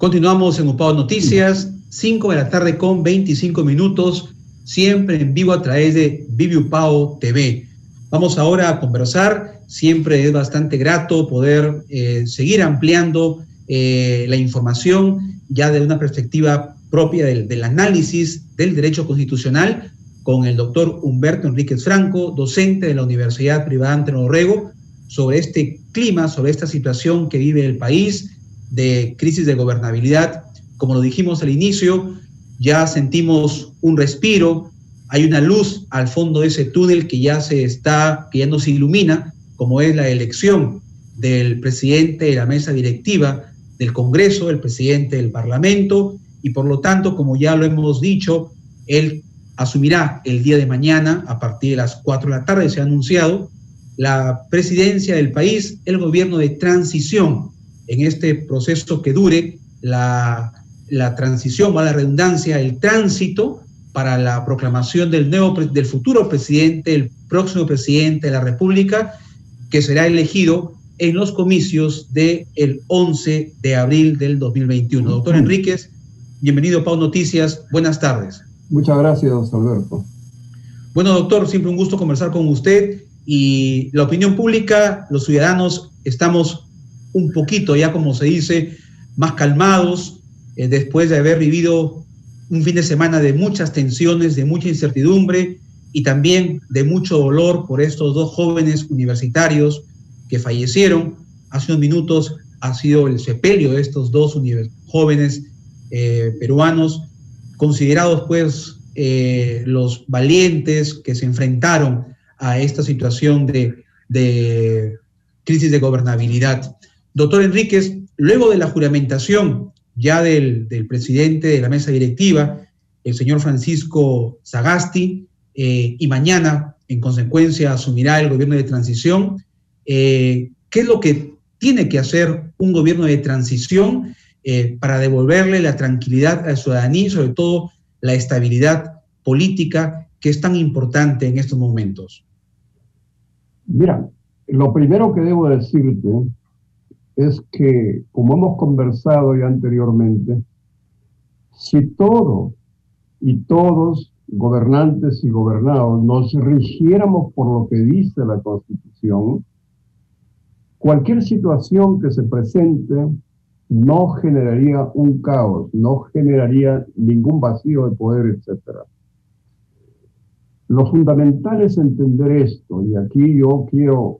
Continuamos en UPAO Noticias, 5 de la tarde con 25 minutos, siempre en vivo a través de Vivi UPAO TV. Vamos ahora a conversar, siempre es bastante grato poder seguir ampliando la información ya de una perspectiva propia del análisis del derecho constitucional con el doctor Humberto Enríquez Franco, docente de la Universidad Privada Antero Orrego, sobre este clima, sobre esta situación que vive el país de crisis de gobernabilidad. Como lo dijimos al inicio, ya sentimos un respiro, hay una luz al fondo de ese túnel que ya nos ilumina, como es la elección del presidente de la mesa directiva del Congreso, el presidente del Parlamento, y por lo tanto, como ya lo hemos dicho, él asumirá el día de mañana, a partir de las 4 de la tarde, se ha anunciado, la presidencia del país, el gobierno de transición, en este proceso que dure la transición, va la redundancia, el tránsito para la proclamación del futuro presidente, el próximo presidente de la República, que será elegido en los comicios del 11 de abril del 2021. Doctor Enríquez, bienvenido a PAO Noticias, buenas tardes. Muchas gracias, Alberto. Bueno, doctor, siempre un gusto conversar con usted, y la opinión pública, los ciudadanos, estamos un poquito, ya como se dice, más calmados, después de haber vivido un fin de semana de muchas tensiones, de mucha incertidumbre y también de mucho dolor por estos dos jóvenes universitarios que fallecieron. Hace unos minutos ha sido el sepelio de estos dos jóvenes peruanos, considerados pues los valientes que se enfrentaron a esta situación de crisis de gobernabilidad. Doctor Enríquez, luego de la juramentación ya del presidente de la mesa directiva, el señor Francisco Sagasti, y mañana, en consecuencia, asumirá el gobierno de transición, ¿qué es lo que tiene que hacer un gobierno de transición para devolverle la tranquilidad a la ciudadanía y sobre todo la estabilidad política que es tan importante en estos momentos? Mira, lo primero que debo decirte es que, como hemos conversado ya anteriormente, si todo y todos, gobernantes y gobernados, nos rigiéramos por lo que dice la Constitución, cualquier situación que se presente no generaría un caos, no generaría ningún vacío de poder, etc. Lo fundamental es entender esto, y aquí yo quiero,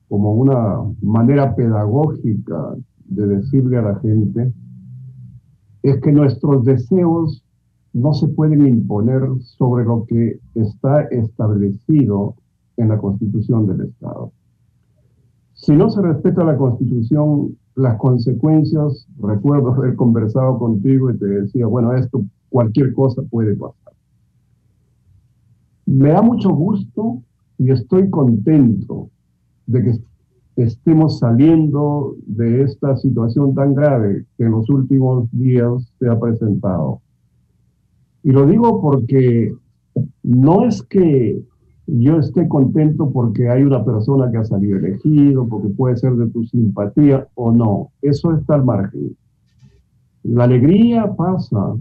como una manera pedagógica de decirle a la gente, es que nuestros deseos no se pueden imponer sobre lo que está establecido en la Constitución del Estado. Si no se respeta la Constitución, las consecuencias, recuerdo haber conversado contigo y te decía, bueno, esto, cualquier cosa puede pasar. Me da mucho gusto y estoy contento de que estemos saliendo de esta situación tan grave que en los últimos días se ha presentado. Y lo digo porque no es que yo esté contento porque hay una persona que ha salido elegido, porque puede ser de tu simpatía o no. Eso está al margen. La alegría pasa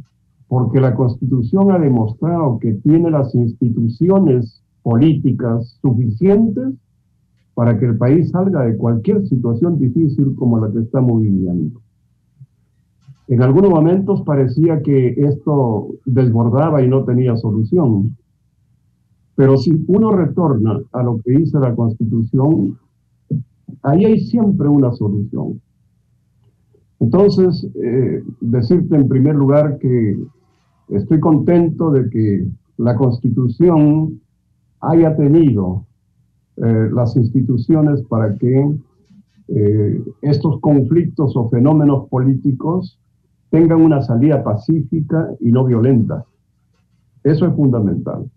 porque la Constitución ha demostrado que tiene las instituciones políticas suficientes para que el país salga de cualquier situación difícil como la que estamos viviendo. En algunos momentos parecía que esto desbordaba y no tenía solución. Pero si uno retorna a lo que dice la Constitución, ahí hay siempre una solución. Entonces, decirte en primer lugar que estoy contento de que la Constitución haya tenido las instituciones para que estos conflictos o fenómenos políticos tengan una salida pacífica y no violenta. Eso es fundamental.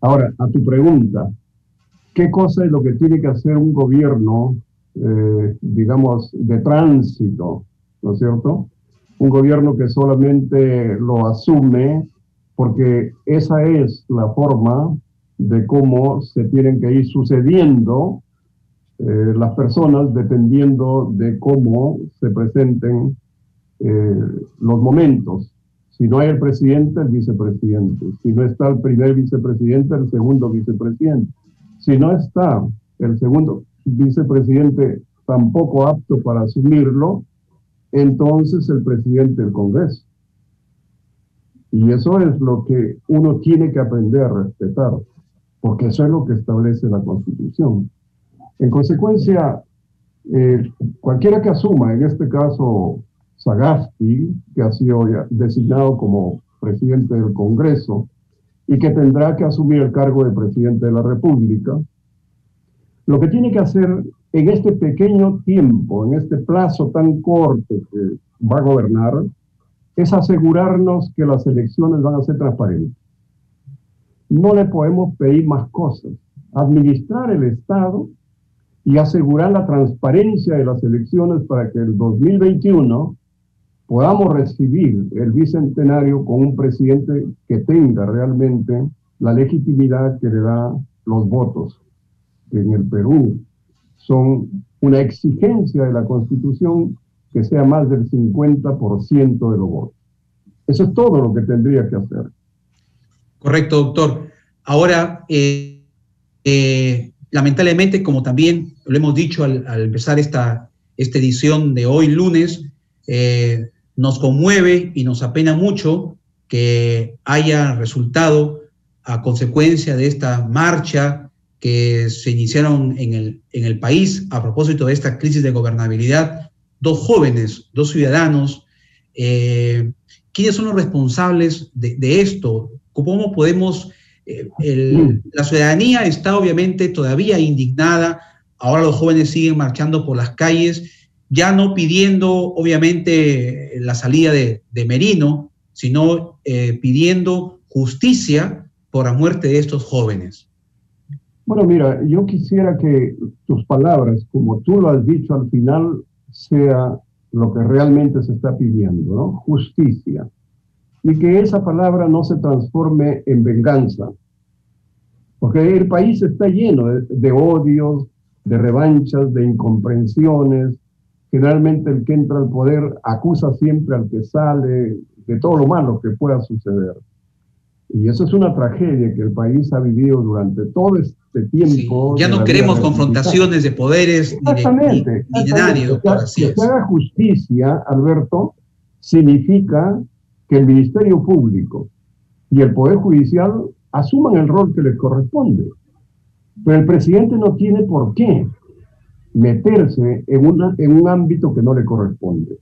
Ahora, a tu pregunta, ¿qué cosa es lo que tiene que hacer un gobierno, digamos, de tránsito, ¿no es cierto? Un gobierno que solamente lo asume porque esa es la forma de cómo se tienen que ir sucediendo las personas dependiendo de cómo se presenten los momentos. Si no hay el presidente, el vicepresidente. Si no está el primer vicepresidente, el segundo vicepresidente. Si no está el segundo vicepresidente tampoco apto para asumirlo, entonces el presidente del Congreso. Y eso es lo que uno tiene que aprender a respetar, porque eso es lo que establece la Constitución. En consecuencia, cualquiera que asuma, en este caso Sagasti, que ha sido ya designado como presidente del Congreso y que tendrá que asumir el cargo de presidente de la República, lo que tiene que hacer en este pequeño tiempo, en este plazo tan corto que va a gobernar, es asegurarnos que las elecciones van a ser transparentes. No le podemos pedir más cosas. Administrar el Estado y asegurar la transparencia de las elecciones para que el 2021 podamos recibir el bicentenario con un presidente que tenga realmente la legitimidad que le da los votos, que en el Perú son una exigencia de la Constitución que sea más del 50% de los votos. Eso es todo lo que tendría que hacer. Correcto, doctor. Ahora, lamentablemente, como también lo hemos dicho al empezar esta edición de hoy, lunes, nos conmueve y nos apena mucho que haya resultado a consecuencia de esta marcha que se iniciaron en el país a propósito de esta crisis de gobernabilidad, dos jóvenes, dos ciudadanos. ¿Quiénes son los responsables de esto? ¿Cómo podemos...? La ciudadanía está obviamente todavía indignada. Ahora los jóvenes siguen marchando por las calles, ya no pidiendo obviamente la salida de Merino, sino pidiendo justicia por la muerte de estos jóvenes. Bueno, mira, yo quisiera que tus palabras, como tú lo has dicho al final, sea lo que realmente se está pidiendo, ¿no? Justicia. Y que esa palabra no se transforme en venganza. Porque el país está lleno de odios, de revanchas, de incomprensiones. Generalmente el que entra al poder acusa siempre al que sale de todo lo malo que pueda suceder. Y eso es una tragedia que el país ha vivido durante todo este tiempo. Sí, ya no queremos confrontaciones de poderes ni de nadie, doctor. Así es. Que se haga justicia, Alberto, significa que el Ministerio Público y el Poder Judicial asuman el rol que les corresponde. Pero el presidente no tiene por qué meterse en un ámbito que no le corresponde.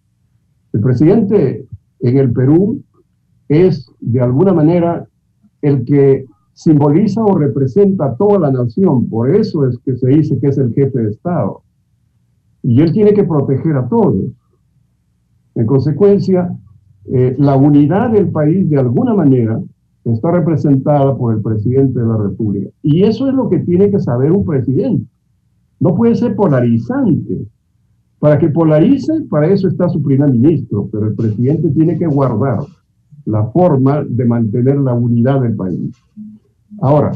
El presidente en el Perú es, de alguna manera, el que simboliza o representa a toda la nación. Por eso es que se dice que es el jefe de Estado. Y él tiene que proteger a todos. En consecuencia, la unidad del país, de alguna manera, está representada por el presidente de la República. Y eso es lo que tiene que saber un presidente. No puede ser polarizante. Para que polarice, para eso está su primer ministro, pero el presidente tiene que guardar la forma de mantener la unidad del país. Ahora,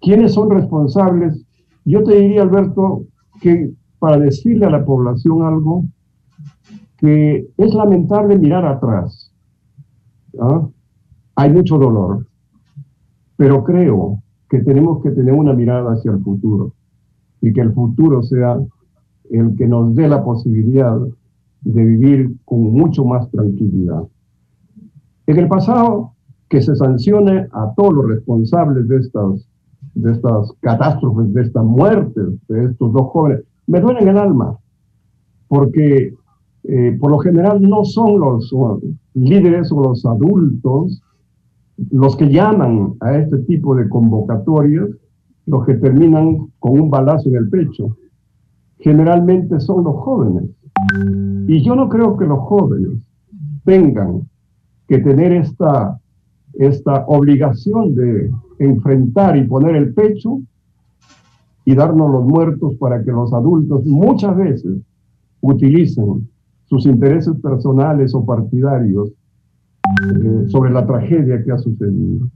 ¿quiénes son responsables? Yo te diría, Alberto, que para decirle a la población algo, que es lamentable mirar atrás. ¿Ah? Hay mucho dolor, pero creo que tenemos que tener una mirada hacia el futuro y que el futuro sea el que nos dé la posibilidad de vivir con mucho más tranquilidad. En el pasado, que se sancione a todos los responsables de estas catástrofes, de estas muertes, de estos dos jóvenes. Me duele en el alma, porque por lo general no son los líderes o los adultos los que llaman a este tipo de convocatorias, los que terminan con un balazo en el pecho. Generalmente son los jóvenes. Y yo no creo que los jóvenes tengan que tener esta obligación de enfrentar y poner el pecho y darnos los muertos para que los adultos muchas veces utilicen sus intereses personales o partidarios sobre la tragedia que ha sucedido.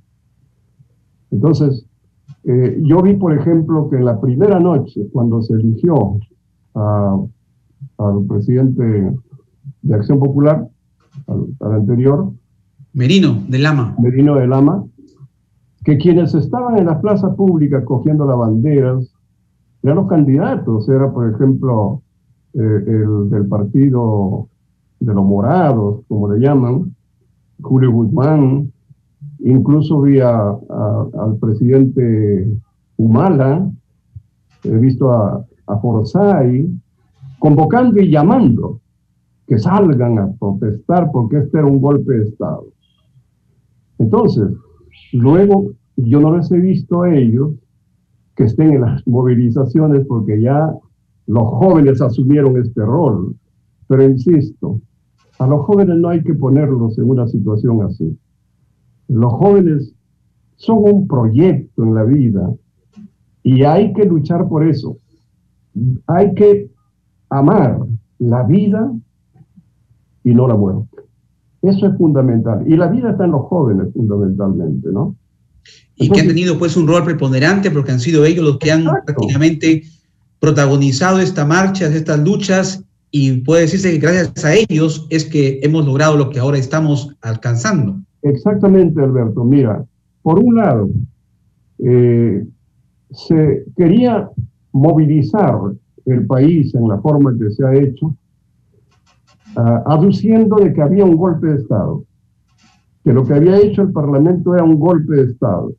Entonces, yo vi, por ejemplo, que en la primera noche, cuando se eligió al presidente de Acción Popular, al anterior, Merino de Lama. Merino de Lama, que quienes estaban en las plazas públicas cogiendo las banderas eran los candidatos. Era, por ejemplo, el del partido de los morados, como le llaman, Julio Guzmán. Incluso vi al presidente Humala, he visto a Forsyth, convocando y llamando que salgan a protestar porque este era un golpe de Estado. Entonces, luego yo no les he visto a ellos que estén en las movilizaciones porque ya los jóvenes asumieron este rol. Pero insisto, a los jóvenes no hay que ponerlos en una situación así. Los jóvenes son un proyecto en la vida y hay que luchar por eso. Hay que amar la vida y no la muerte. Eso es fundamental. Y la vida está en los jóvenes fundamentalmente, ¿no? Y que han tenido pues un rol preponderante porque han sido ellos los que han prácticamente protagonizado esta marcha, estas luchas, y puede decirse que gracias a ellos es que hemos logrado lo que ahora estamos alcanzando. Exactamente, Alberto. Mira, por un lado, se quería movilizar el país en la forma que se ha hecho, aduciendo de que había un golpe de Estado, que lo que había hecho el Parlamento era un golpe de Estado.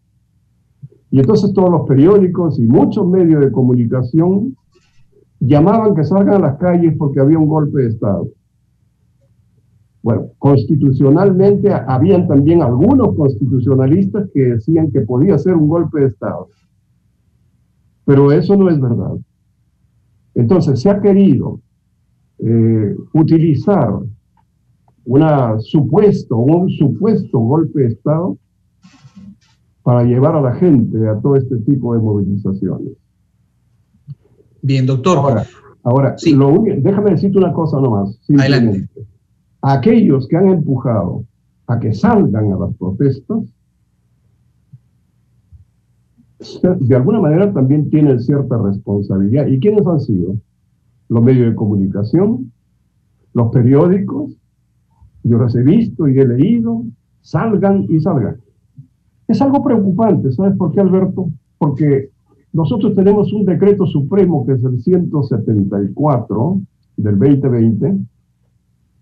Y entonces todos los periódicos y muchos medios de comunicación llamaban que salgan a las calles porque había un golpe de Estado. Bueno, constitucionalmente habían también algunos constitucionalistas que decían que podía ser un golpe de Estado. Pero eso no es verdad. Entonces se ha querido utilizar un supuesto golpe de Estado para llevar a la gente a todo este tipo de movilizaciones. Bien, doctor. Ahora sí. Déjame decirte una cosa nomás. Adelante. Aquellos que han empujado a que salgan a las protestas, de alguna manera también tienen cierta responsabilidad. ¿Y quiénes han sido? Los medios de comunicación, los periódicos. Yo los he visto y he leído. Salgan y salgan. Es algo preocupante, ¿sabes por qué, Alberto? Porque nosotros tenemos un decreto supremo que es el 174 del 2020,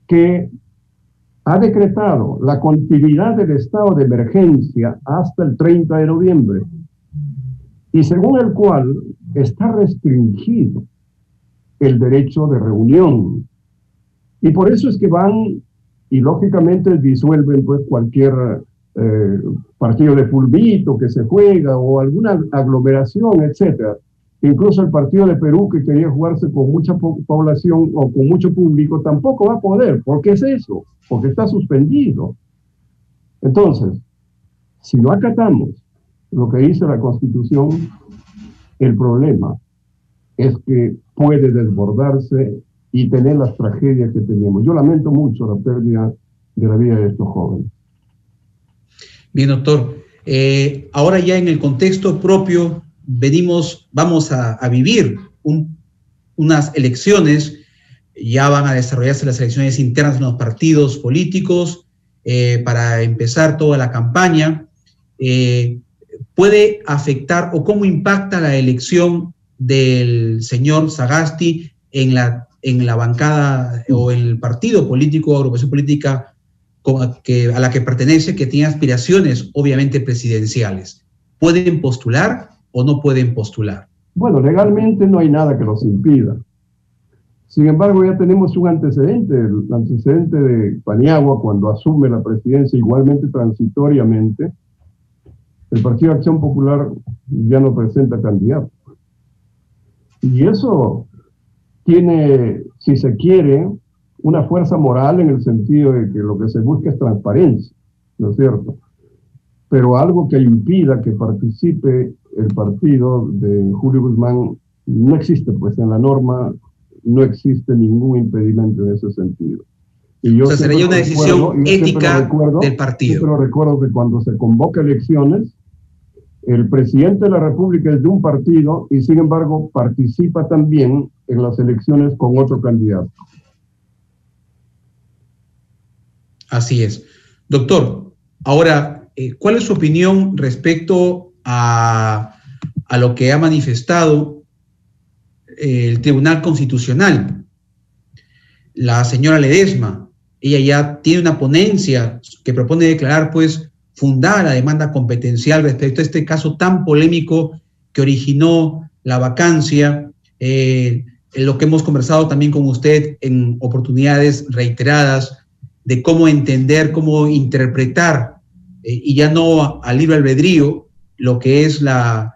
que ha decretado la continuidad del estado de emergencia hasta el 30 de noviembre, y según el cual está restringido el derecho de reunión. Y por eso es que van y lógicamente disuelven pues cualquier partido de fulbito que se juega o alguna aglomeración, etcétera. Incluso el partido de Perú, que quería jugarse con mucha población o con mucho público, tampoco va a poder. ¿Por qué es eso? Porque está suspendido. Entonces, si no acatamos lo que dice la Constitución, el problema es que puede desbordarse y tener las tragedias que tenemos. Yo lamento mucho la pérdida de la vida de estos jóvenes. Bien, doctor. Ahora ya en el contexto propio vamos a vivir unas elecciones. Ya van a desarrollarse las elecciones internas en los partidos políticos para empezar toda la campaña. ¿Puede afectar o cómo impacta la elección del señor Sagasti en la bancada o en el partido político, agrupación política a la que pertenece, que tiene aspiraciones obviamente presidenciales? ¿Pueden postular o no pueden postular? Bueno, legalmente no hay nada que los impida. Sin embargo, ya tenemos un antecedente, el antecedente de Paniagua cuando asume la presidencia, igualmente transitoriamente. El Partido de Acción Popular ya no presenta candidato. Y eso tiene, si se quiere, una fuerza moral en el sentido de que lo que se busca es transparencia, ¿no es cierto? Pero algo que impida que participe el partido de Julio Guzmán no existe, pues en la norma no existe ningún impedimento en ese sentido. Y yo sería una decisión ética del partido. Yo recuerdo que cuando se convoca elecciones, el presidente de la República es de un partido y sin embargo participa también en las elecciones con otro candidato. Así es. Doctor, ahora, ¿cuál es su opinión respecto a lo que ha manifestado el Tribunal Constitucional? La señora Ledesma, ella ya tiene una ponencia que propone declarar, pues, fundada la demanda competencial respecto a este caso tan polémico que originó la vacancia, lo que hemos conversado también con usted en oportunidades reiteradas, de cómo entender, cómo interpretar, y ya no al libre albedrío, lo que es la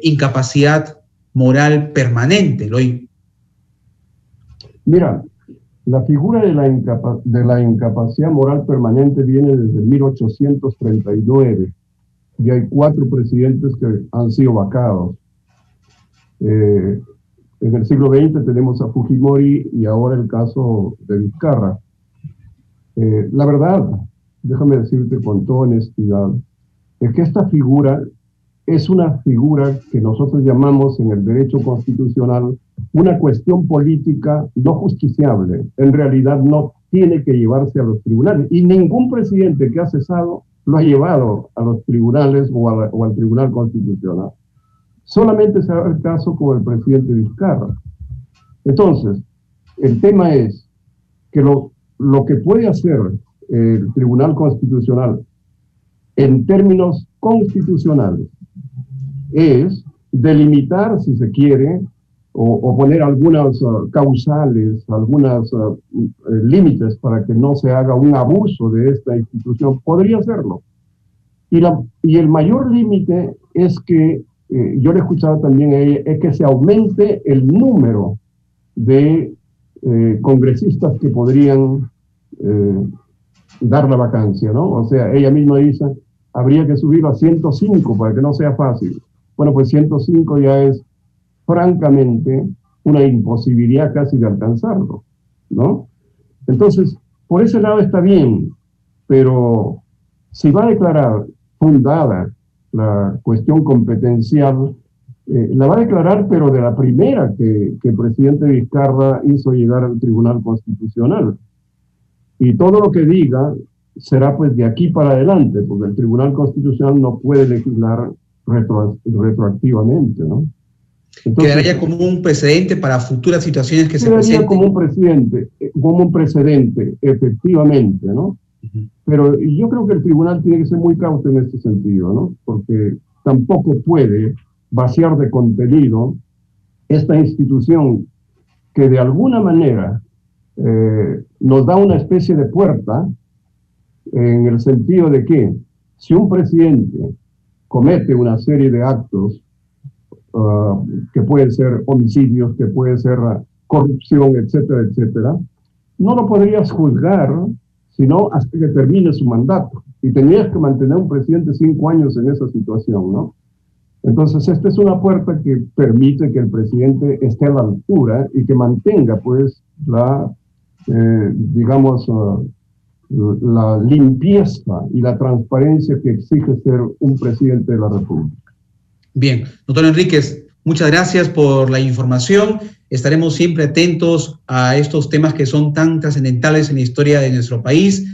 incapacidad moral permanente. Mira, la figura de la incapacidad moral permanente viene desde 1839 y hay 4 presidentes que han sido vacados. En el siglo XX tenemos a Fujimori y ahora el caso de Vizcarra. La verdad, déjame decirte con toda honestidad, es que esta figura es una figura que nosotros llamamos en el derecho constitucional una cuestión política no justiciable. En realidad no tiene que llevarse a los tribunales y ningún presidente que ha cesado lo ha llevado a los tribunales o al Tribunal Constitucional. Solamente se da el caso con el presidente Vizcarra. Entonces, el tema es que lo que puede hacer el Tribunal Constitucional en términos constitucionales es delimitar, si se quiere, o poner algunas causales, algunos límites para que no se haga un abuso de esta institución. Podría hacerlo. Y el mayor límite es que, yo le he escuchado también a ella, es que se aumente el número de congresistas que podrían dar la vacancia, ¿no? O sea, ella misma dice, habría que subirlo a 105 para que no sea fácil. Bueno, pues 105 ya es francamente una imposibilidad casi de alcanzarlo, ¿no? Entonces, por ese lado está bien, pero si va a declarar fundada la cuestión competencial, la va a declarar, pero de la primera que el presidente Vizcarra hizo llegar al Tribunal Constitucional. Y todo lo que diga será pues de aquí para adelante, porque el Tribunal Constitucional no puede legislar retroactivamente, ¿no? Entonces, quedaría como un precedente para futuras situaciones que se presenten. Como un precedente, efectivamente, ¿no? Pero yo creo que el tribunal tiene que ser muy cauto en este sentido, ¿no? Porque tampoco puede vaciar de contenido esta institución que de alguna manera nos da una especie de puerta, en el sentido de que si un presidente comete una serie de actos que pueden ser homicidios, que puede ser corrupción, etcétera, etcétera, no lo podrías juzgar sino hasta que termine su mandato. Y tenías que mantener un presidente 5 años en esa situación, ¿no? Entonces, esta es una puerta que permite que el presidente esté a la altura y que mantenga, pues, la limpieza y la transparencia que exige ser un presidente de la República. Bien, doctor Enríquez, muchas gracias por la información. Estaremos siempre atentos a estos temas que son tan trascendentales en la historia de nuestro país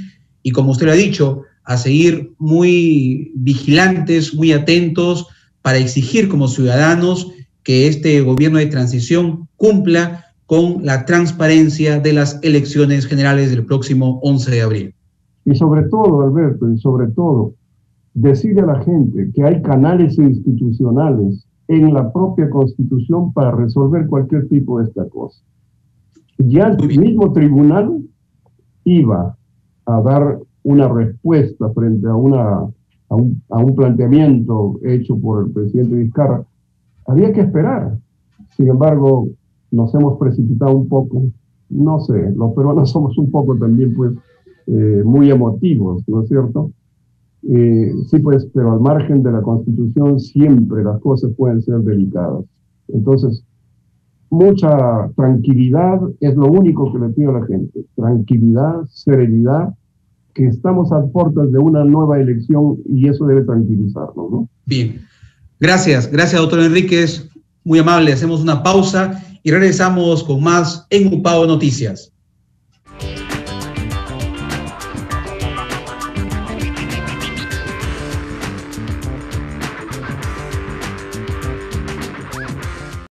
y, como usted lo ha dicho, a seguir muy vigilantes, muy atentos para exigir como ciudadanos que este gobierno de transición cumpla con la transparencia de las elecciones generales del próximo 11 de abril. Y sobre todo, Alberto, decirle a la gente que hay canales institucionales en la propia Constitución para resolver cualquier tipo de esta cosa. Ya el mismo tribunal iba a dar una respuesta frente a un planteamiento hecho por el presidente Vizcarra. Había que esperar. Sin embargo, nos hemos precipitado un poco. No sé, los peruanos somos un poco también, pues, muy emotivos, ¿no es cierto? Sí, pues, pero al margen de la Constitución siempre las cosas pueden ser delicadas. Entonces, mucha tranquilidad es lo único que le pido a la gente. Tranquilidad, serenidad, que estamos a puertas de una nueva elección y eso debe tranquilizarnos, ¿no? Bien. Gracias, doctor Enríquez. Muy amable. Hacemos una pausa y regresamos con más en UPAO Noticias.